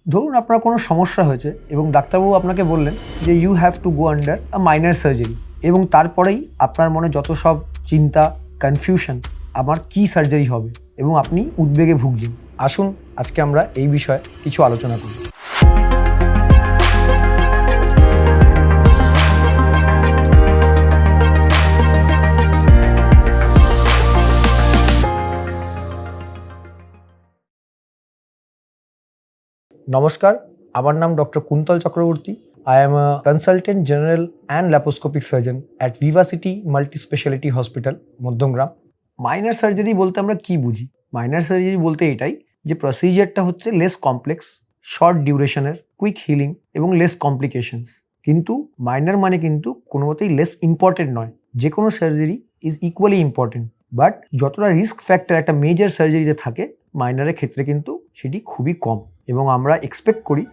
ধরুন আপনার কোনো সমস্যা হয়েছে এবং ডাক্তারবাবু আপনাকে বললেন যে you have to go under a minor surgery, এবং তারপরেই আপনার মনে যত সব চিন্তা, কনফিউশন, আমার কি সার্জারি হবে, এবং আপনি উদ্বেগে ভুগছেন। আসুন আজকে আমরা এই বিষয়ে কিছু আলোচনা করি। নমস্কার, আমার নাম doctor Kuntal Chakraborty. I am a consultant general and laparoscopic surgeon at Vivacity Multispeciality Hospital, Madhyamgram. Minor surgery বলতে আমরা কি বুঝি? মাইনর সার্জারি বলতে এটাই যে প্রসিজারটা হচ্ছে লেস কমপ্লেক্স, শর্ট ডিউরেশনের, কুইক হিলিং এবং লেস কমপ্লিকেশনস। কিন্তু মাইনর মানে কিন্তু কোনো মতেই লেস ইম্পর্টেন্ট নয়। যে কোনো surgery is equally important, but যতটা রিস্ক ফ্যাক্টর একটা মেজর সার্জারিতে থাকে, মাইনরের ক্ষেত্রে কিন্তু সেটি খুবই কম, এবং আমরা এক্সপেক্ট করি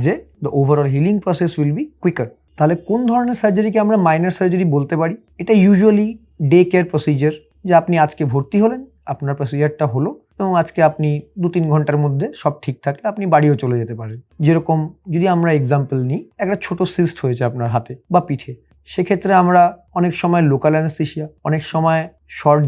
যে the overall healing process will be quicker. তাহলে কোন ধরনের সার্জারিকে আমরা মাইনর সার্জারি বলতে পারি? এটা ইউজুয়ালি ডে কেয়ার প্রসিজার, যে আপনি আজকে ভর্তি হলেন, আপনার প্রসিজারটা হলো এবং আজকে আপনি 2-3 ঘন্টার মধ্যে সব ঠিক থাকলে আপনি বাড়িও চলে যেতে পারেন। যেরকম যদি আমরা এক্সাম্পল নিই, একটা ছোট সিস্ট হয়েছে আপনার হাতে বা পিঠে, সেক্ষেত্রে আমরা অনেক সময় লোকাল অ্যানেস্থেশিয়া, অনেক সময় শর্ট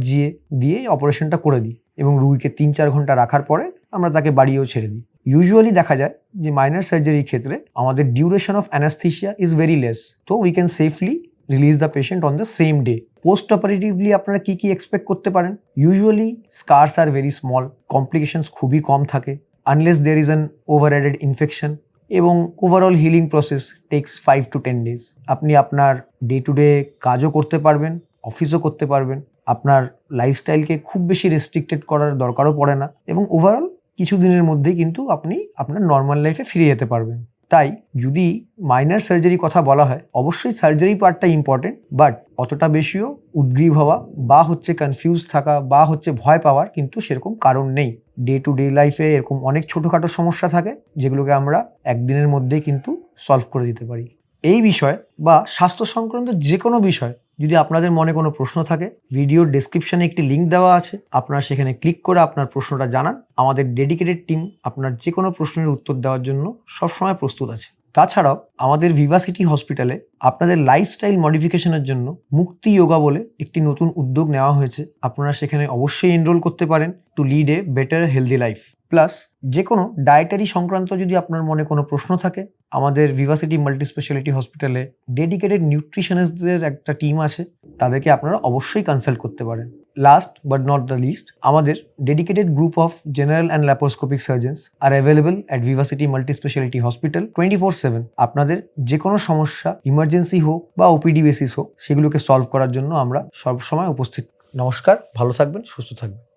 দিয়ে অপারেশনটা করে দিই এবং রুগীকে 3-4 ঘন্টা রাখার পরে আমরা তাকে বাড়িও ছেড়ে দিই। ইউজুয়ালি দেখা যায় যে মাইনর সার্জারির ক্ষেত্রে আমাদের duration of anaesthesia is very less, তো we can safely release the patient on the same day. Post operatively আপনারা কি এক্সপেক্ট করতে পারেন? Usually scars are very small, complications খুবই কম থাকে, unless there is an over added infection, এবং overall healing process takes 5 to 10 days। আপনি আপনার ডে টু ডে কাজও করতে পারবেন, অফিসও করতে পারবেন, আপনার লাইফস্টাইলকে খুব বেশি রেস্ট্রিক্টেড করার দরকারও পড়ে না, এবং ওভারঅল কিছু দিনের মধ্যেই কিন্তু আপনি আপনার নর্মাল লাইফে ফিরে যেতে পারবেন। তাই যদি মাইনর সার্জারি কথা বলা হয়, অবশ্যই সার্জারি পার্টটা ইম্পর্টেন্ট, বাট অতটা বেশিও উদ্গ্রীব হওয়া বা কনফিউজ থাকা বা ভয় পাওয়ার কিন্তু সেরকম কারণ নেই। ডে টু ডে লাইফে এরকম অনেক ছোটোখাটো সমস্যা থাকে যেগুলোকে আমরা একদিনের মধ্যেই কিন্তু সলভ করে দিতে পারি। এই বিষয় বা স্বাস্থ্য সংক্রান্ত যে কোনো বিষয় যদি আপনাদের মনে কোনো প্রশ্ন থাকে, ভিডিওর ডেসক্রিপশনে একটি লিঙ্ক দেওয়া আছে, আপনারা সেখানে ক্লিক করে আপনার প্রশ্নটা জানান। আমাদের ডেডিকেটেড টিম আপনার যে কোনো প্রশ্নের উত্তর দেওয়ার জন্য সবসময় প্রস্তুত আছে। তাছাড়াও আমাদের ভিভাসিটি হসপিটালে আপনাদের লাইফস্টাইল মডিফিকেশনের জন্য মুক্তি যোগা বলে একটি নতুন উদ্যোগ নেওয়া হয়েছে। আপনারা সেখানে অবশ্যই এনরোল করতে পারেন to lead a better healthy life. Plus যে কোনো ডায়েটারি সংক্রান্ত যদি আপনার মনে কোনো প্রশ্ন থাকে, আমাদের ভিভাসিটি মাল্টিস্পেশালিটি হসপিটালে ডেডিকেটেড নিউট্রিশনিস্টদের একটা টিম আছে, তাদেরকে আপনারা অবশ্যই কনসাল্ট করতে পারেন। Last but not the least, আমাদের dedicated group of general and laparoscopic surgeons are available at Vivacity multispeciality hospital 24/7। আপনাদের যে কোনো সমস্যা, ইমার্জেন্সি হোক বা ওপিডি বেসিস হোক, সেগুলোকে সলভ করার জন্য আমরা সবসময় উপস্থিত। নমস্কার, ভালো থাকবেন, সুস্থ থাকবেন।